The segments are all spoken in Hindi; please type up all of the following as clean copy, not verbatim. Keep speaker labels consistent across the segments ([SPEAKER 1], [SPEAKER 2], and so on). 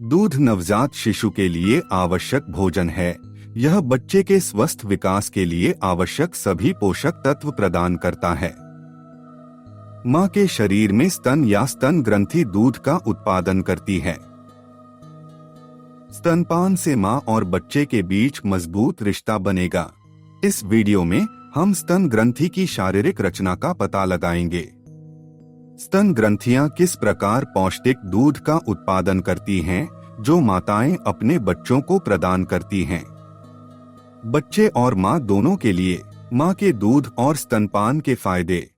[SPEAKER 1] दूध नवजात शिशु के लिए आवश्यक भोजन है। यह बच्चे के स्वस्थ विकास के लिए आवश्यक सभी पोषक तत्व प्रदान करता है। मां के शरीर में स्तन या स्तन ग्रंथि दूध का उत्पादन करती है। स्तनपान से मां और बच्चे के बीच मजबूत रिश्ता बनेगा। इस वीडियो में हम स्तन ग्रंथि की शारीरिक रचना का पता लगाएंगे। स्तन ग्रंथियां किस प्रकार पौष्टिक दूध का उत्पादन करती हैं, जो माताएं अपने बच्चों को प्रदान करती हैं। बच्चे और मां दोनों के लिए मां के दूध और स्तनपान के फायदे।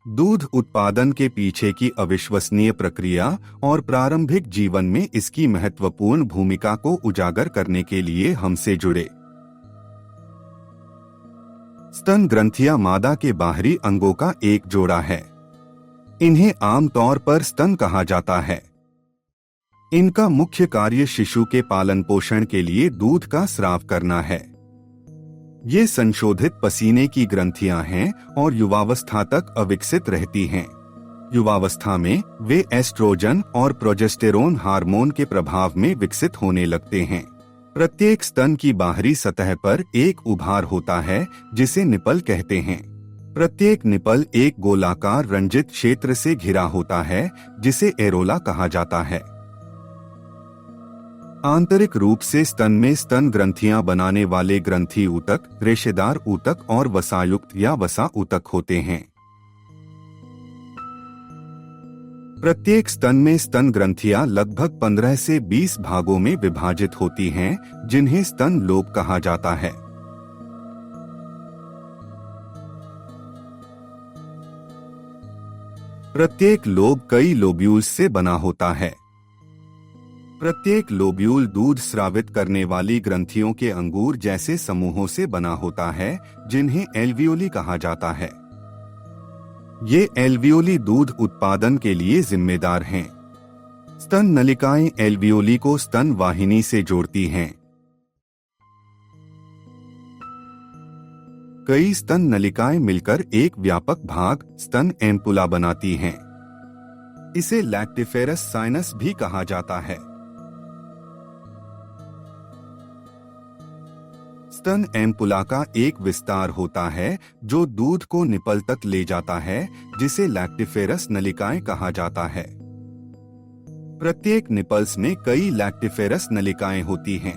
[SPEAKER 1] दूध उत्पादन के पीछे की अविश्वसनीय प्रक्रिया और प्रारंभिक जीवन में इसकी महत्वपूर्ण भूमिका को उजागर करने के लिए हमसे जुड़े। स्तन ग्रंथियां मादा के बाहरी अंगों का एक जोड़ा है। इन्हें आमतौर पर स्तन कहा जाता है। इनका मुख्य कार्य शिशु के पालन पोषण के लिए दूध का स्राव करना है। ये संशोधित पसीने की ग्रंथियां हैं और युवावस्था तक अविकसित रहती हैं। युवावस्था में वे एस्ट्रोजन और प्रोजेस्टेरोन हार्मोन के प्रभाव में विकसित होने लगते हैं। प्रत्येक स्तन की बाहरी सतह पर एक उभार होता है जिसे निपल कहते हैं। प्रत्येक निपल एक गोलाकार रंजित क्षेत्र से घिरा होता है जिसे एरोला कहा जाता है। आंतरिक रूप से स्तन में स्तन ग्रंथियां बनाने वाले ग्रंथि ऊतक, रेशेदार ऊतक और वसायुक्त या वसा ऊतक होते हैं। प्रत्येक स्तन में स्तन ग्रंथियां लगभग 15 से 20 भागों में विभाजित होती हैं, जिन्हें स्तन लोब कहा जाता है। प्रत्येक लोब कई लोब्यूल्स से बना होता है। प्रत्येक लोब्यूल दूध स्रावित करने वाली ग्रंथियों के अंगूर जैसे समूहों से बना होता है, जिन्हें एल्वियोली कहा जाता है। ये एल्वियोली दूध उत्पादन के लिए जिम्मेदार हैं। स्तन नलिकाएं एल्वियोली को स्तन वाहिनी से जोड़ती हैं। कई स्तन नलिकाएं मिलकर एक व्यापक भाग स्तन एम्पुला बनाती हैं। इसे लैक्टिफेरस साइनस भी कहा जाता है। स्तन एम्पुला का एक विस्तार होता है जो दूध को निपल तक ले जाता है, जिसे लैक्टिफेरस नलिकाएं कहा जाता है। प्रत्येक निपल्स में कई लैक्टिफेरस नलिकाएं होती हैं।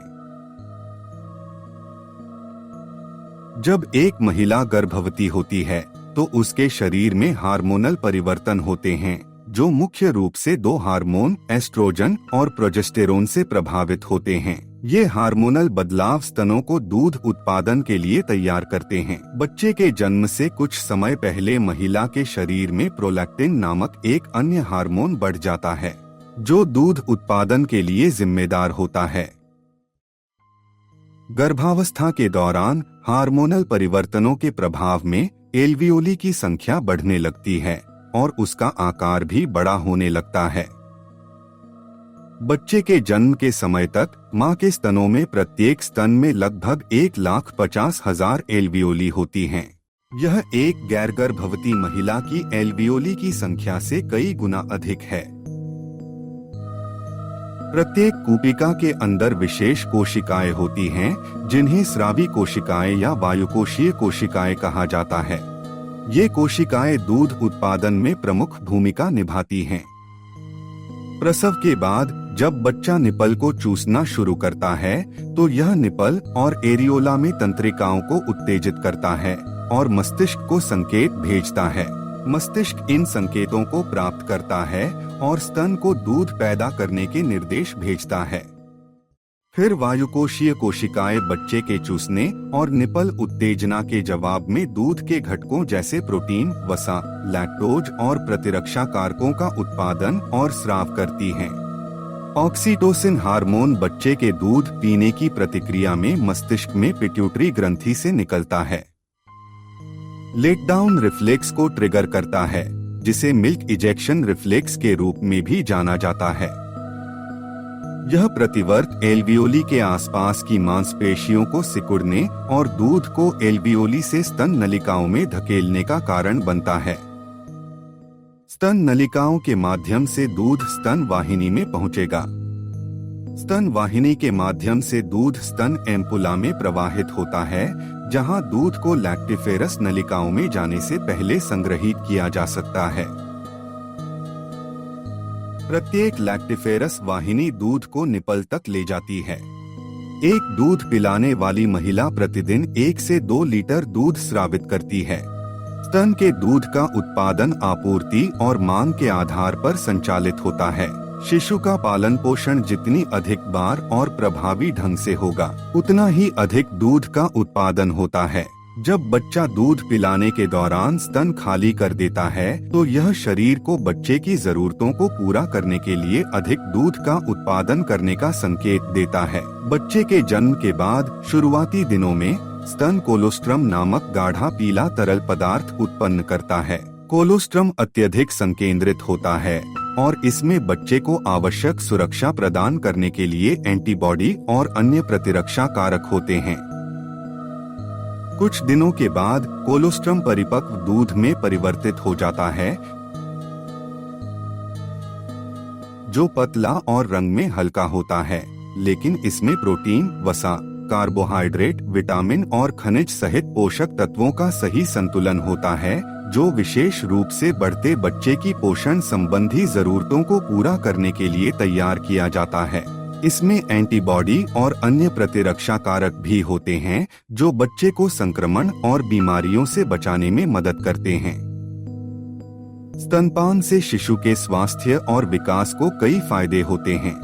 [SPEAKER 1] जब एक महिला गर्भवती होती है तो उसके शरीर में हार्मोनल परिवर्तन होते हैं, जो मुख्य रूप से दो हार्मोन एस्ट्रोजन और प्रोजेस्टेरोन से प्रभावित होते हैं। ये हार्मोनल बदलाव स्तनों को दूध उत्पादन के लिए तैयार करते हैं। बच्चे के जन्म से कुछ समय पहले महिला के शरीर में प्रोलैक्टिन नामक एक अन्य हार्मोन बढ़ जाता है, जो दूध उत्पादन के लिए जिम्मेदार होता है। गर्भावस्था के दौरान हार्मोनल परिवर्तनों के प्रभाव में एल्वियोली की संख्या बढ़ने लगती है और उसका आकार भी बड़ा होने लगता है। बच्चे के जन्म के समय तक मां के स्तनों में प्रत्येक स्तन में लगभग 1,50,000 एल्वियोली होती हैं। यह एक गैर गर्भवती महिला की एल्वियोली की संख्या से कई गुना अधिक है। प्रत्येक कूपिका के अंदर विशेष कोशिकाएं होती हैं, जिन्हें स्रावी कोशिकाएं या वायुकोशीय कोशिकाएं कहा जाता है। ये कोशिकाएं दूध उत्पादन में प्रमुख भूमिका निभाती हैं। प्रसव के बाद जब बच्चा निपल को चूसना शुरू करता है, तो यह निपल और एरियोला में तंत्रिकाओं को उत्तेजित करता है और मस्तिष्क को संकेत भेजता है। मस्तिष्क इन संकेतों को प्राप्त करता है और स्तन को दूध पैदा करने के निर्देश भेजता है। फिर वायुकोशीय कोशिकाएं बच्चे के चूसने और निपल उत्तेजना के जवाब में दूध के घटकों जैसे प्रोटीन, वसा, लैक्टोज और प्रतिरक्षा कारकों का उत्पादन और स्राव करती हैं। ऑक्सीटोसिन हार्मोन बच्चे के दूध पीने की प्रतिक्रिया में मस्तिष्क में पिट्यूटरी ग्रंथि से निकलता है। लेटडाउन रिफ्लेक्स को ट्रिगर करता है, जिसे मिल्क इजेक्शन रिफ्लेक्स के रूप में भी जाना जाता है। यह प्रतिवर्त एल्वियोली के आसपास की मांसपेशियों को सिकुड़ने और दूध को एल्वियोली से स्तन नलिकाओं में धकेलने का कारण बनता है। स्तन नलिकाओं के माध्यम से दूध स्तन वाहिनी में पहुंचेगा। स्तन वाहिनी के माध्यम से दूध स्तन एम्पुला में प्रवाहित होता है, जहां दूध को लैक्टिफेरस नलिकाओं में जाने से पहले संग्रहित किया जा सकता है। प्रत्येक लैक्टिफेरस वाहिनी दूध को निपल तक ले जाती है। एक दूध पिलाने वाली महिला प्रतिदिन 1 से 2 लीटर दूध स्रावित करती है। स्तन के दूध का उत्पादन आपूर्ति और मांग के आधार पर संचालित होता है। शिशु का पालन पोषण जितनी अधिक बार और प्रभावी ढंग से होगा, उतना ही अधिक दूध का उत्पादन होता है। जब बच्चा दूध पिलाने के दौरान स्तन खाली कर देता है, तो यह शरीर को बच्चे की जरूरतों को पूरा करने के लिए अधिक दूध का उत्पादन करने का संकेत देता है। बच्चे के जन्म के बाद शुरुआती दिनों में स्तन कोलोस्ट्रम नामक गाढ़ा पीला तरल पदार्थ उत्पन्न करता है। कोलोस्ट्रम अत्यधिक संकेंद्रित होता है और इसमें बच्चे को आवश्यक सुरक्षा प्रदान करने के लिए एंटीबॉडी और अन्य प्रतिरक्षा कारक होते हैं। कुछ दिनों के बाद कोलोस्ट्रम परिपक्व दूध में परिवर्तित हो जाता है, जो पतला और रंग में हल्का होता है, लेकिन इसमें प्रोटीन, वसा, कार्बोहाइड्रेट, विटामिन और खनिज सहित पोषक तत्वों का सही संतुलन होता है, जो विशेष रूप से बढ़ते बच्चे की पोषण संबंधी जरूरतों को पूरा करने के लिए तैयार किया जाता है। इसमें एंटीबॉडी और अन्य प्रतिरक्षा कारक भी होते हैं, जो बच्चे को संक्रमण और बीमारियों से बचाने में मदद करते हैं। स्तनपान से शिशु के स्वास्थ्य और विकास को कई फायदे होते हैं।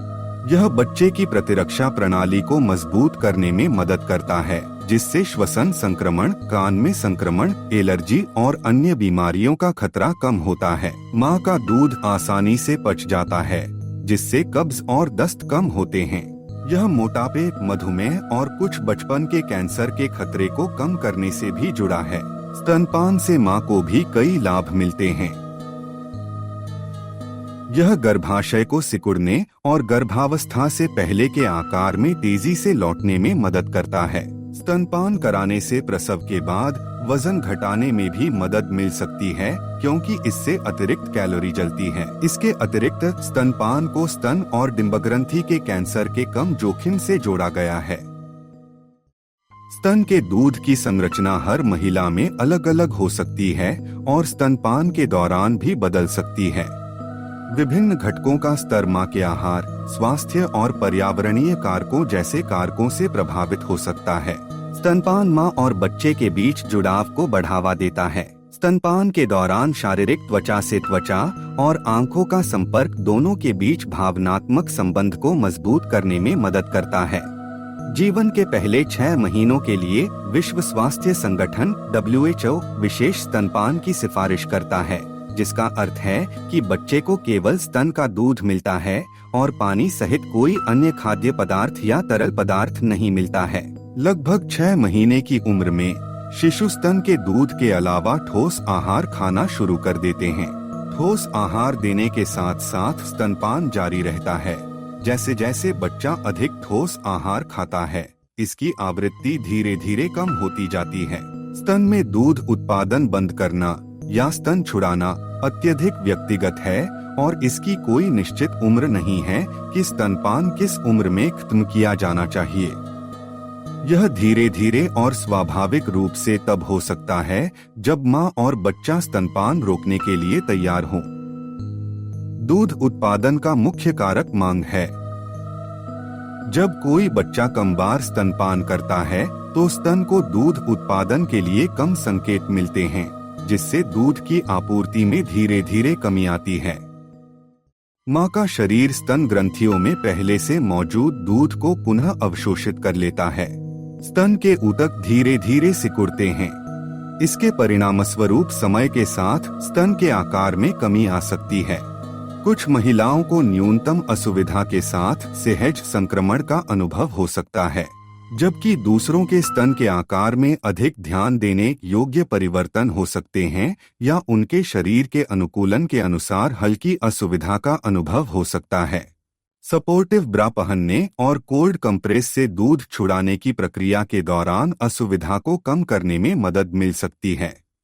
[SPEAKER 1] यह बच्चे की प्रतिरक्षा प्रणाली को मजबूत करने में मदद करता है, जिससे श्वसन संक्रमण, कान में संक्रमण, एलर्जी और अन्य बीमारियों का खतरा कम होता है। माँ का दूध आसानी से पच जाता है, जिससे कब्ज और दस्त कम होते हैं। यह मोटापे, मधुमेह और कुछ बचपन के कैंसर के खतरे को कम करने से भी जुड़ा है। स्तनपान से माँ को भी कई लाभ मिलते हैं। यह गर्भाशय को सिकुड़ने और गर्भावस्था से पहले के आकार में तेजी से लौटने में मदद करता है। स्तनपान कराने से प्रसव के बाद वजन घटाने में भी मदद मिल सकती है, क्योंकि इससे अतिरिक्त कैलोरी जलती है। इसके अतिरिक्त स्तनपान को स्तन और डिंबग्रंथि के कैंसर के कम जोखिम से जोड़ा गया है। स्तन के दूध की संरचना हर महिला में अलग अलग हो सकती है और स्तनपान के दौरान भी बदल सकती है। विभिन्न घटकों का स्तर माँ के आहार, स्वास्थ्य और पर्यावरणीय कारकों जैसे कारकों से प्रभावित हो सकता है। स्तनपान माँ और बच्चे के बीच जुड़ाव को बढ़ावा देता है। स्तनपान के दौरान शारीरिक त्वचा से त्वचा और आंखों का संपर्क दोनों के बीच भावनात्मक संबंध को मजबूत करने में मदद करता है। जीवन के पहले 6 महीनों के लिए विश्व स्वास्थ्य संगठन WHO विशेष स्तनपान की सिफारिश करता है, जिसका अर्थ है कि बच्चे को केवल स्तन का दूध मिलता है और पानी सहित कोई अन्य खाद्य पदार्थ या तरल पदार्थ नहीं मिलता है। लगभग 6 महीने की उम्र में शिशु स्तन के दूध के अलावा ठोस आहार खाना शुरू कर देते हैं। ठोस आहार देने के साथ साथ स्तनपान जारी रहता है। जैसे जैसे बच्चा अधिक ठोस आहार खाता है, इसकी आवृत्ति धीरे धीरे कम होती जाती है। स्तन में दूध उत्पादन बंद करना या स्तन छुड़ाना अत्यधिक व्यक्तिगत है और इसकी कोई निश्चित उम्र नहीं है कि स्तनपान किस उम्र में खत्म किया जाना चाहिए। यह धीरे धीरे और स्वाभाविक रूप से तब हो सकता है जब माँ और बच्चा स्तनपान रोकने के लिए तैयार हों। दूध उत्पादन का मुख्य कारक मांग है। जब कोई बच्चा कम बार स्तनपान करता है, तो स्तन को दूध उत्पादन के लिए कम संकेत मिलते हैं, जिससे दूध की आपूर्ति में धीरे धीरे कमी आती है। माँ का शरीर स्तन ग्रंथियों में पहले से मौजूद दूध को पुनः अवशोषित कर लेता है। स्तन के ऊतक धीरे धीरे सिकुड़ते हैं। इसके परिणामस्वरूप समय के साथ स्तन के आकार में कमी आ सकती है। कुछ महिलाओं को न्यूनतम असुविधा के साथ सहज संक्रमण का अनुभव हो सकता है, जबकि दूसरों के स्तन के आकार में अधिक ध्यान देने योग्य परिवर्तन हो सकते हैं या उनके शरीर के अनुकूलन के अनुसार हल्की असुविधा का अनुभव हो सकता है। सपोर्टिव ब्रा पहनने और कोल्ड कंप्रेस से दूध छुड़ाने की प्रक्रिया के दौरान असुविधा को कम करने में मदद मिल सकती है।